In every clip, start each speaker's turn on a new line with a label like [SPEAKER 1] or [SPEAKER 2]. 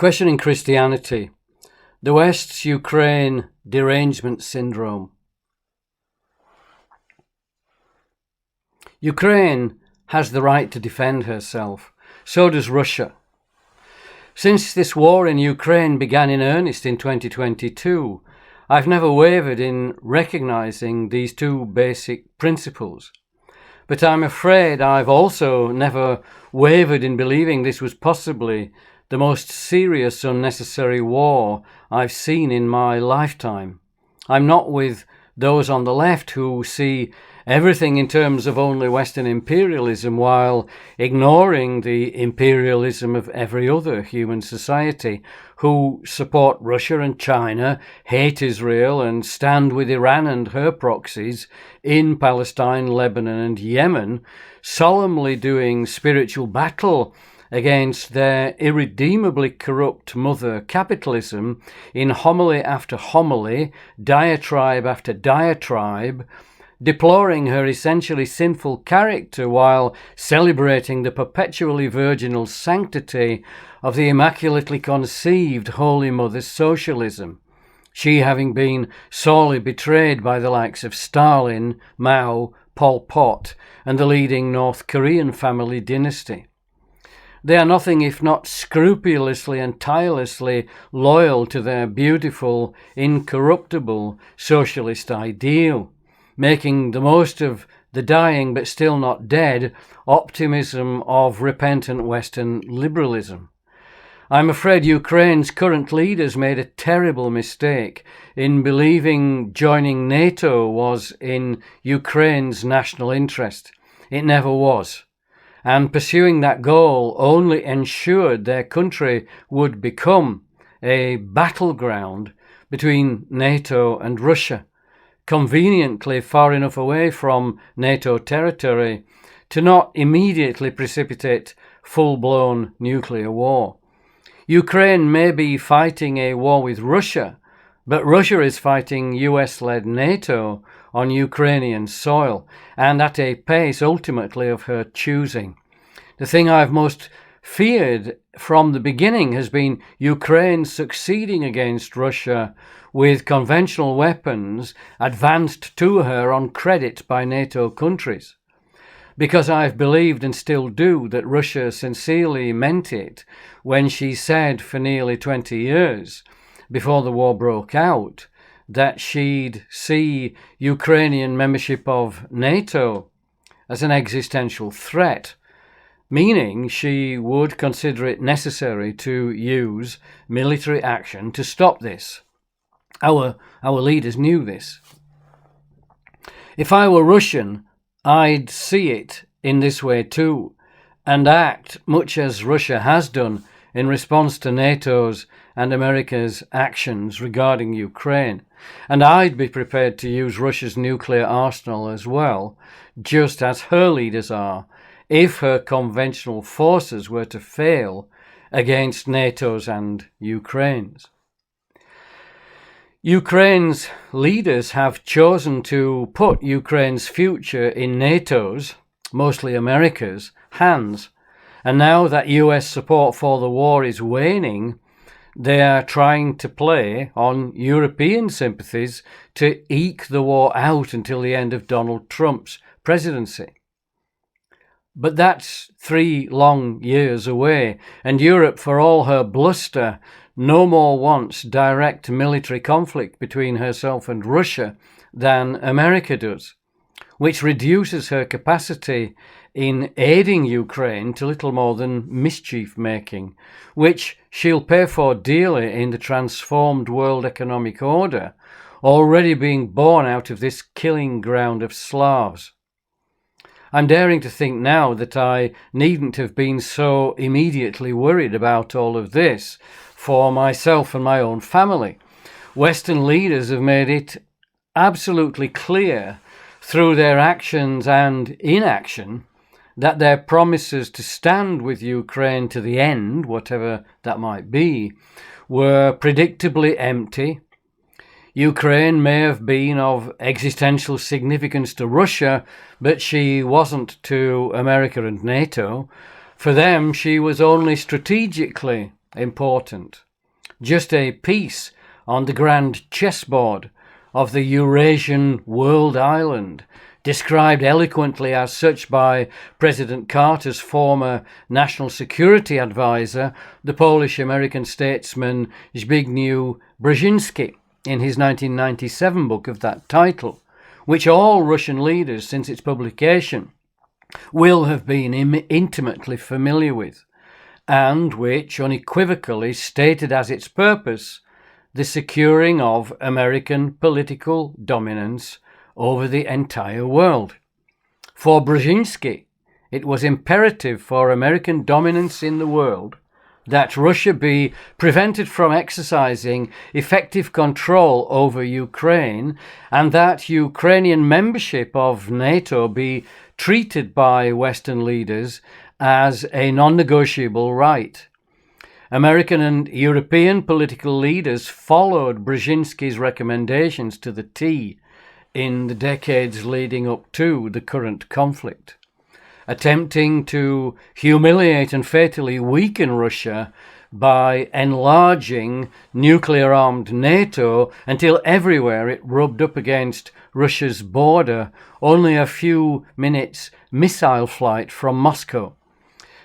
[SPEAKER 1] Questioning Christianity, the West's Ukraine derangement syndrome. Ukraine has the right to defend herself. So does Russia. Since this war in Ukraine began in earnest in 2022, I've never wavered in recognizing these two basic principles. But I'm afraid I've also never wavered in believing this was possibly the most serious unnecessary war I've seen in my lifetime. I'm not with those on the left who see everything in terms of only Western imperialism while ignoring the imperialism of every other human society, who support Russia and China, hate Israel and stand with Iran and her proxies in Palestine, Lebanon and Yemen, solemnly doing spiritual battle against their irredeemably corrupt mother capitalism in homily after homily, diatribe after diatribe, deploring her essentially sinful character while celebrating the perpetually virginal sanctity of the immaculately conceived Holy Mother's socialism, she having been sorely betrayed by the likes of Stalin, Mao, Pol Pot, and the leading North Korean family dynasty. They are nothing if not scrupulously and tirelessly loyal to their beautiful, incorruptible socialist ideal, making the most of the dying but still not dead optimism of repentant Western liberalism. I'm afraid Ukraine's current leaders made a terrible mistake in believing joining NATO was in Ukraine's national interest. It never was. And pursuing that goal only ensured their country would become a battleground between NATO and Russia, conveniently far enough away from NATO territory to not immediately precipitate full-blown nuclear war. Ukraine may be fighting a war with Russia, but Russia is fighting US-led NATO on Ukrainian soil, and at a pace ultimately of her choosing. The thing I've most feared from the beginning has been Ukraine succeeding against Russia with conventional weapons advanced to her on credit by NATO countries. Because I've believed and still do that Russia sincerely meant it when she said for nearly 20 years, before the war broke out, that she'd see Ukrainian membership of NATO as an existential threat, meaning she would consider it necessary to use military action to stop this. Our leaders knew this. If I were Russian, I'd see it in this way too, and act much as Russia has done in response to NATO's and America's actions regarding Ukraine. And I'd be prepared to use Russia's nuclear arsenal as well, just as her leaders are, if her conventional forces were to fail against NATO's and Ukraine's. Ukraine's leaders have chosen to put Ukraine's future in NATO's, mostly America's, hands. And now that US support for the war is waning, they are trying to play on European sympathies to eke the war out until the end of Donald Trump's presidency. But that's 3 long years away, and Europe, for all her bluster, no more wants direct military conflict between herself and Russia than America does, which reduces her capacity in aiding Ukraine to little more than mischief-making, which she'll pay for dearly in the transformed world economic order, already being born out of this killing ground of Slavs. I'm daring to think now that I needn't have been so immediately worried about all of this for myself and my own family. Western leaders have made it absolutely clear through their actions and inaction that their promises to stand with Ukraine to the end, whatever that might be, were predictably empty. Ukraine may have been of existential significance to Russia, but she wasn't to America and NATO. For them, she was only strategically important. Just a piece on the grand chessboard of the Eurasian world island, described eloquently as such by President Carter's former national security advisor, the Polish-American statesman Zbigniew Brzezinski, in his 1997 book of that title, which all Russian leaders since its publication will have been intimately familiar with, and which unequivocally stated as its purpose the securing of American political dominance over the entire world. For Brzezinski, it was imperative for American dominance in the world that Russia be prevented from exercising effective control over Ukraine, and that Ukrainian membership of NATO be treated by Western leaders as a non-negotiable right. American and European political leaders followed Brzezinski's recommendations to the T in the decades leading up to the current conflict, attempting to humiliate and fatally weaken Russia by enlarging nuclear-armed NATO until everywhere it rubbed up against Russia's border, only a few minutes missile flight from Moscow.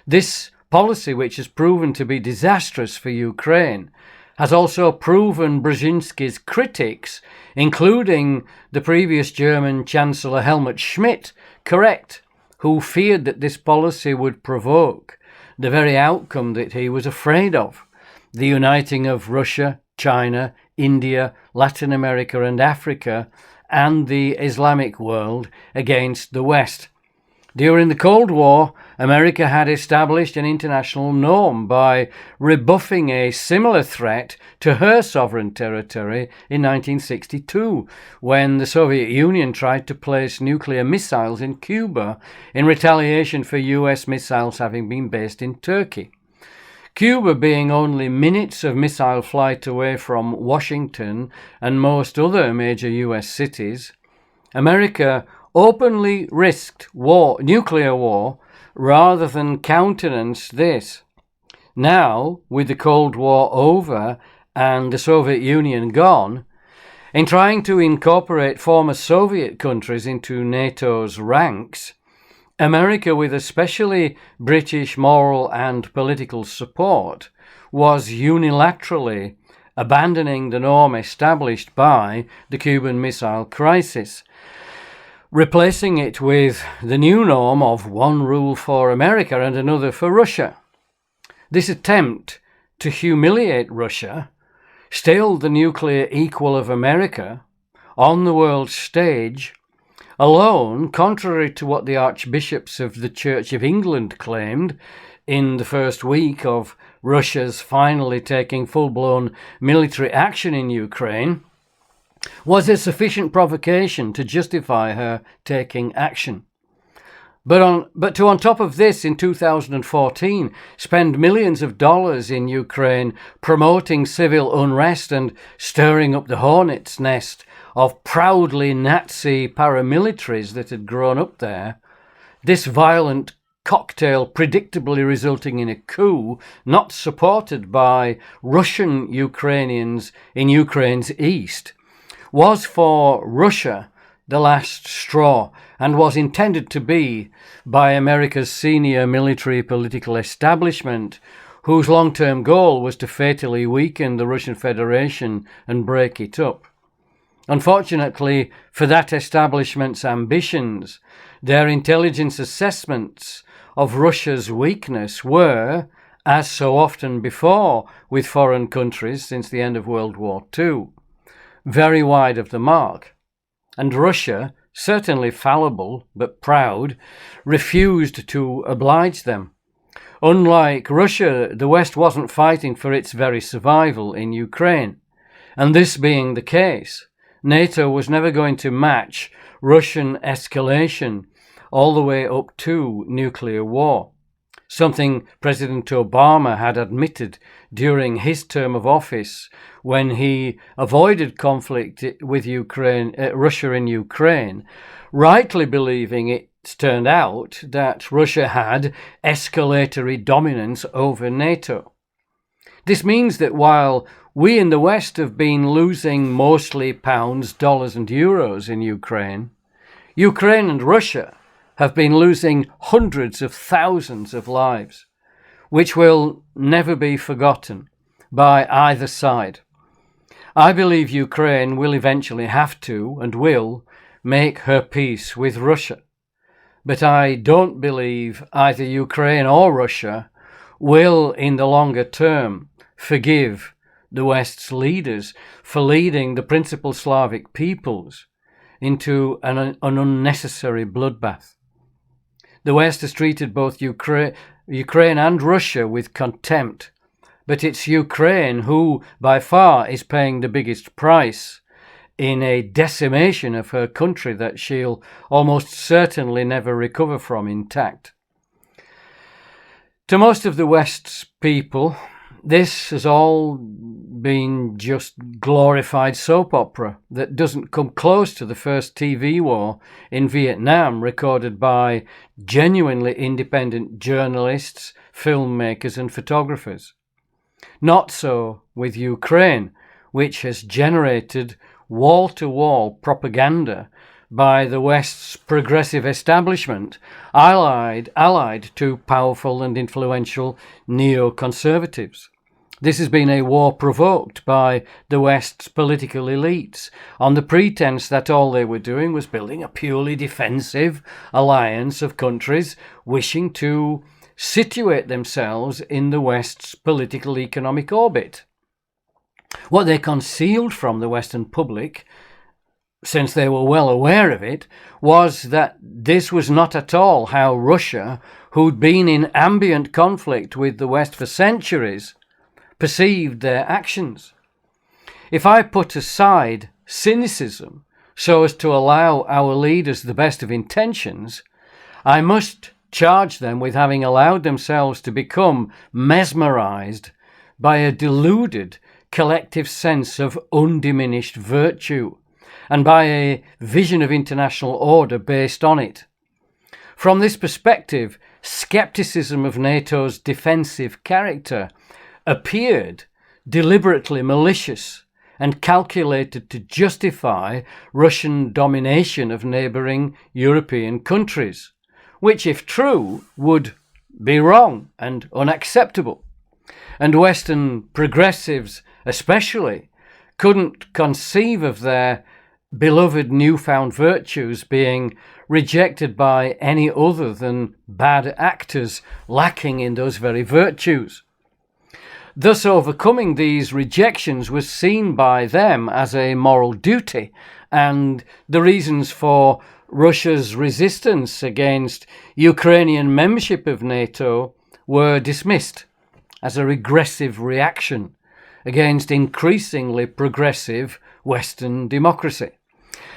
[SPEAKER 1] This policy, which has proven to be disastrous for Ukraine, has also proven Brzezinski's critics, including the previous German Chancellor Helmut Schmidt, correct, who feared that this policy would provoke the very outcome that he was afraid of, the uniting of Russia, China, India, Latin America and Africa, and the Islamic world against the West. During the Cold War, America had established an international norm by rebuffing a similar threat to her sovereign territory in 1962, when the Soviet Union tried to place nuclear missiles in Cuba in retaliation for US missiles having been based in Turkey. Cuba being only minutes of missile flight away from Washington and most other major US cities, America openly risked nuclear war, rather than countenance this. Now, with the Cold War over and the Soviet Union gone, in trying to incorporate former Soviet countries into NATO's ranks, America, with especially British moral and political support, was unilaterally abandoning the norm established by the Cuban Missile Crisis, replacing it with the new norm of one rule for America and another for Russia. This attempt to humiliate Russia, still the nuclear equal of America, on the world stage, alone, contrary to what the archbishops of the Church of England claimed in the first week of Russia's finally taking full-blown military action in Ukraine, was a sufficient provocation to justify her taking action. But to on top of this, in 2014, spend millions of dollars in Ukraine promoting civil unrest and stirring up the hornet's nest of proudly Nazi paramilitaries that had grown up there, this violent cocktail predictably resulting in a coup not supported by Russian Ukrainians in Ukraine's east, was for Russia the last straw, and was intended to be by America's senior military political establishment, whose long-term goal was to fatally weaken the Russian Federation and break it up. Unfortunately for that establishment's ambitions, their intelligence assessments of Russia's weakness were, as so often before with foreign countries since the end of World War II, very wide of the mark, and Russia, certainly fallible but proud, refused to oblige them. Unlike Russia, the West wasn't fighting for its very survival in Ukraine, and this being the case, NATO was never going to match Russian escalation all the way up to nuclear war, something President Obama had admitted during his term of office when he avoided conflict with Russia in Ukraine, rightly believing it's turned out that Russia had escalatory dominance over NATO. This means that while we in the West have been losing mostly pounds, dollars and euros in Ukraine, Ukraine and Russia have been losing hundreds of thousands of lives, which will never be forgotten by either side. I believe Ukraine will eventually have to and will make her peace with Russia. But I don't believe either Ukraine or Russia will, in the longer term, forgive the West's leaders for leading the principal Slavic peoples into an unnecessary bloodbath. The West has treated both Ukraine and Russia with contempt, but it's Ukraine who, by far, is paying the biggest price in a decimation of her country that she'll almost certainly never recover from intact. To most of the West's people, this has all been just glorified soap opera that doesn't come close to the first TV war in Vietnam recorded by genuinely independent journalists, filmmakers and photographers. Not so with Ukraine, which has generated wall-to-wall propaganda by the West's progressive establishment, allied to powerful and influential neoconservatives. This has been a war provoked by the West's political elites on the pretense that all they were doing was building a purely defensive alliance of countries wishing to situate themselves in the West's political economic orbit. What they concealed from the Western public, since they were well aware of it, was that this was not at all how Russia, who'd been in ambient conflict with the West for centuries, perceived their actions. If I put aside cynicism so as to allow our leaders the best of intentions, I must charge them with having allowed themselves to become mesmerized by a deluded collective sense of undiminished virtue and by a vision of international order based on it. From this perspective, skepticism of NATO's defensive character appeared deliberately malicious and calculated to justify Russian domination of neighbouring European countries, which, if true, would be wrong and unacceptable. And Western progressives especially couldn't conceive of their beloved newfound virtues being rejected by any other than bad actors lacking in those very virtues. Thus, overcoming these rejections was seen by them as a moral duty, and the reasons for Russia's resistance against Ukrainian membership of NATO were dismissed as a regressive reaction against increasingly progressive Western democracy.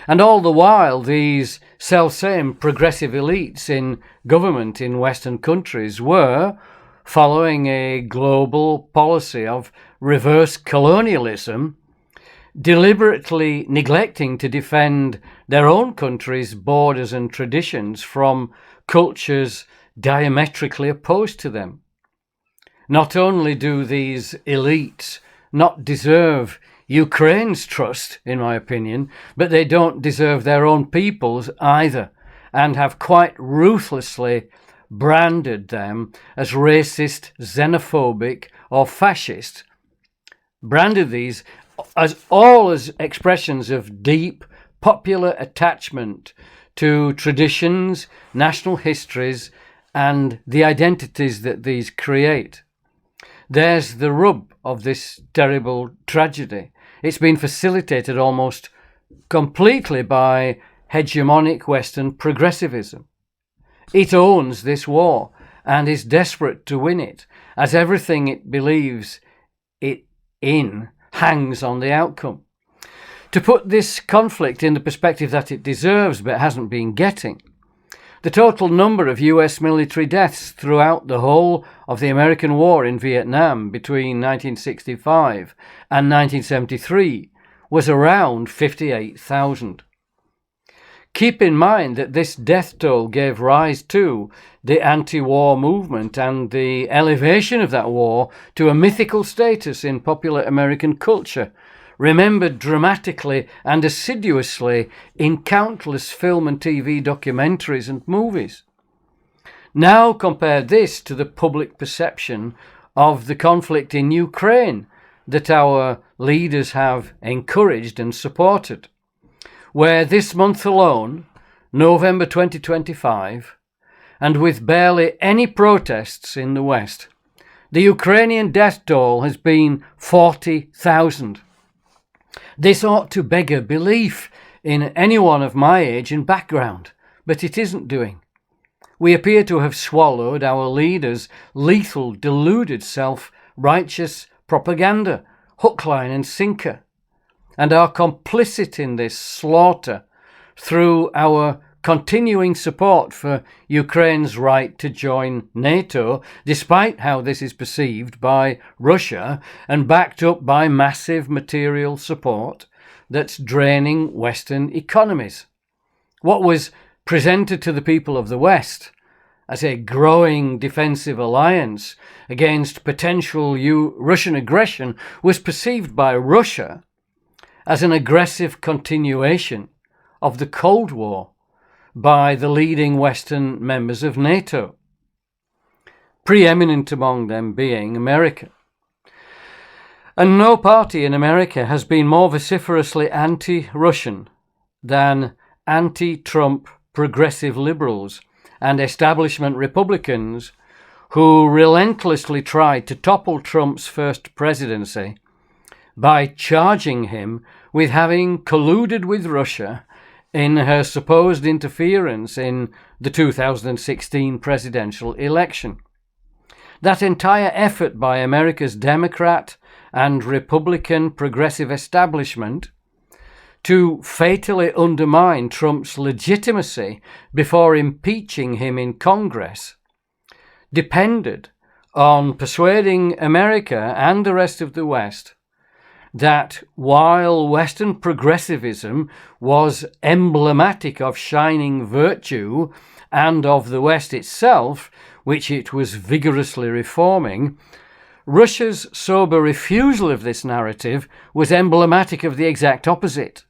[SPEAKER 1] And all the while, these selfsame progressive elites in government in Western countries were following a global policy of reverse colonialism, deliberately neglecting to defend their own country's borders and traditions from cultures diametrically opposed to them. Not only do these elites not deserve Ukraine's trust, in my opinion, but they don't deserve their own people's either, and have quite ruthlessly branded them as racist, xenophobic, or fascist, branded these as all as expressions of deep popular attachment to traditions, national histories, and the identities that these create. There's the rub of this terrible tragedy. It's been facilitated almost completely by hegemonic Western progressivism. It owns this war and is desperate to win it, as everything it believes it in hangs on the outcome. To put this conflict in the perspective that it deserves but hasn't been getting, the total number of US military deaths throughout the whole of the American war in Vietnam between 1965 and 1973 was around 58,000. Keep in mind that this death toll gave rise to the anti-war movement and the elevation of that war to a mythical status in popular American culture, remembered dramatically and assiduously in countless film and TV documentaries and movies. Now compare this to the public perception of the conflict in Ukraine that our leaders have encouraged and supported, where this month alone, November 2025, and with barely any protests in the West, the Ukrainian death toll has been 40,000. This ought to beggar belief in anyone of my age and background, but it isn't doing. We appear to have swallowed our leaders' lethal, deluded, self-righteous propaganda, hook, line and sinker, and are complicit in this slaughter through our continuing support for Ukraine's right to join NATO, despite how this is perceived by Russia and backed up by massive material support that's draining Western economies. What was presented to the people of the West as a growing defensive alliance against potential Russian aggression was perceived by Russia as an aggressive continuation of the Cold War by the leading Western members of NATO, preeminent among them being America. And no party in America has been more vociferously anti-Russian than anti-Trump progressive liberals and establishment Republicans who relentlessly tried to topple Trump's first presidency by charging him with having colluded with Russia in her supposed interference in the 2016 presidential election. That entire effort by America's Democrat and Republican progressive establishment to fatally undermine Trump's legitimacy before impeaching him in Congress depended on persuading America and the rest of the West that while Western progressivism was emblematic of shining virtue and of the West itself, which it was vigorously reforming, Russia's sober refusal of this narrative was emblematic of the exact opposite,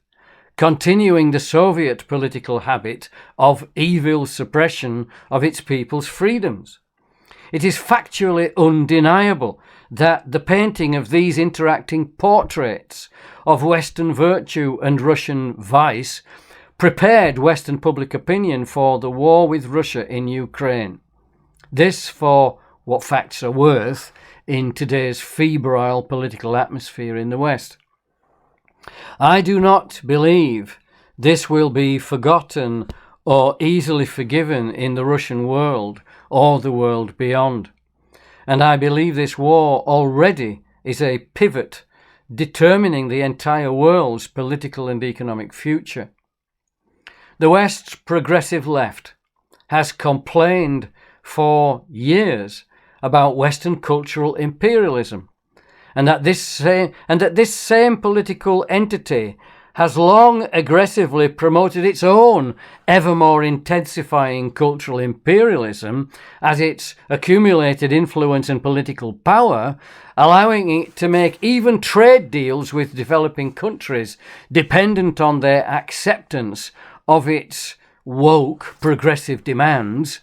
[SPEAKER 1] continuing the Soviet political habit of evil suppression of its people's freedoms. It is factually undeniable that the painting of these interacting portraits of Western virtue and Russian vice prepared Western public opinion for the war with Russia in Ukraine. This, for what facts are worth in today's febrile political atmosphere in the West. I do not believe this will be forgotten or easily forgiven in the Russian world or the world beyond. And I believe this war already is a pivot determining the entire world's political and economic future. The West's progressive left has complained for years about Western cultural imperialism, and that this same political entity has long aggressively promoted its own ever more intensifying cultural imperialism as its accumulated influence and political power, allowing it to make even trade deals with developing countries dependent on their acceptance of its woke progressive demands,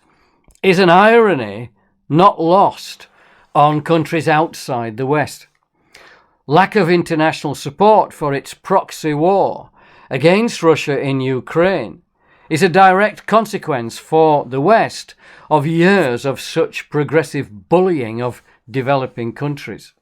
[SPEAKER 1] is an irony not lost on countries outside the West. Lack of international support for its proxy war against Russia in Ukraine is a direct consequence for the West of years of such progressive bullying of developing countries.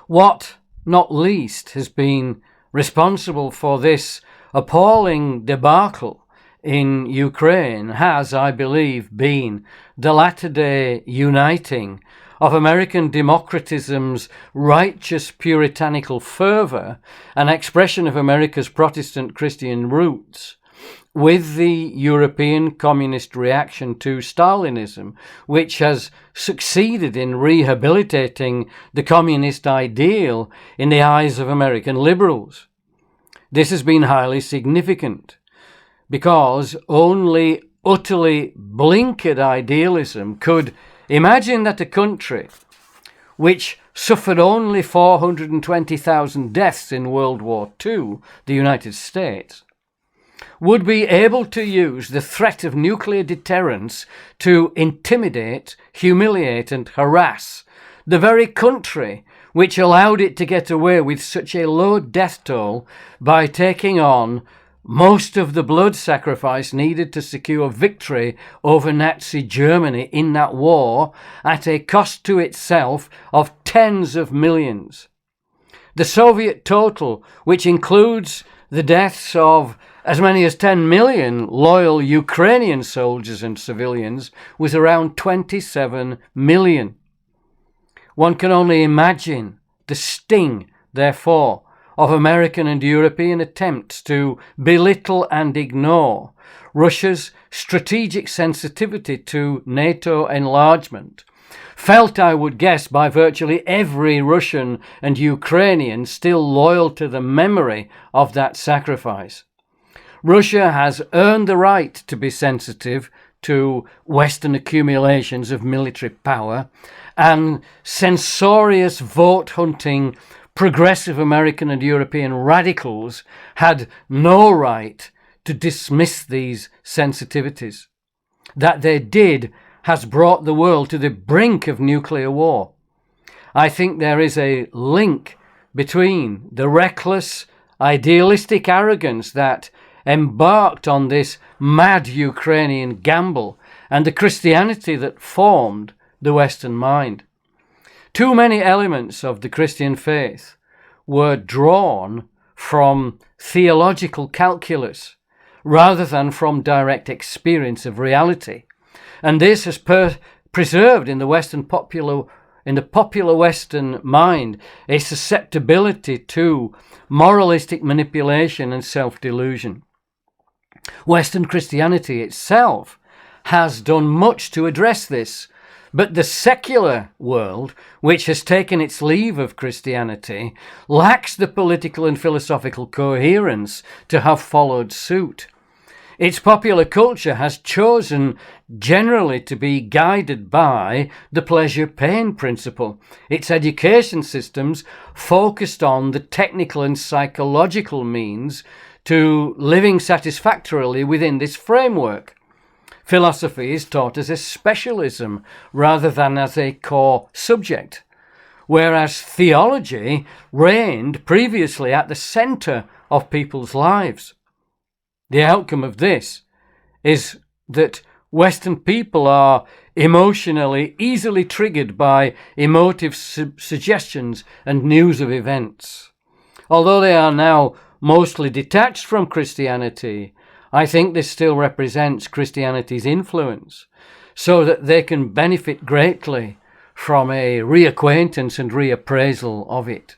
[SPEAKER 1] What, not least, has been responsible for this appalling debacle in Ukraine has, I believe, been the latter-day uniting of American democratism's righteous puritanical fervour, an expression of America's Protestant Christian roots, with the European communist reaction to Stalinism, which has succeeded in rehabilitating the communist ideal in the eyes of American liberals. This has been highly significant because only utterly blinkered idealism could imagine that a country which suffered only 420,000 deaths in World War II, the United States, would be able to use the threat of nuclear deterrence to intimidate, humiliate and harass the very country which allowed it to get away with such a low death toll by taking on most of the blood sacrifice needed to secure victory over Nazi Germany in that war at a cost to itself of tens of millions. The Soviet total, which includes the deaths of as many as 10 million loyal Ukrainian soldiers and civilians, was around 27 million. One can only imagine the sting, therefore, of American and European attempts to belittle and ignore Russia's strategic sensitivity to NATO enlargement, felt, I would guess, by virtually every Russian and Ukrainian still loyal to the memory of that sacrifice. Russia has earned the right to be sensitive to Western accumulations of military power, and censorious vote-hunting progressive American and European radicals had no right to dismiss these sensitivities. That they did has brought the world to the brink of nuclear war. I think there is a link between the reckless, idealistic arrogance that embarked on this mad Ukrainian gamble and the Christianity that formed the Western mind. Too many elements of the Christian faith were drawn from theological calculus rather than from direct experience of reality, and this has preserved in the popular Western mind a susceptibility to moralistic manipulation and self-delusion. Western Christianity itself has done much to address this, but the secular world, which has taken its leave of Christianity, lacks the political and philosophical coherence to have followed suit. Its popular culture has chosen generally to be guided by the pleasure-pain principle. Its education systems focused on the technical and psychological means to living satisfactorily within this framework. Philosophy is taught as a specialism rather than as a core subject, whereas theology reigned previously at the centre of people's lives. The outcome of this is that Western people are emotionally easily triggered by emotive suggestions and news of events. Although they are now mostly detached from Christianity, I think this still represents Christianity's influence, so that they can benefit greatly from a reacquaintance and reappraisal of it.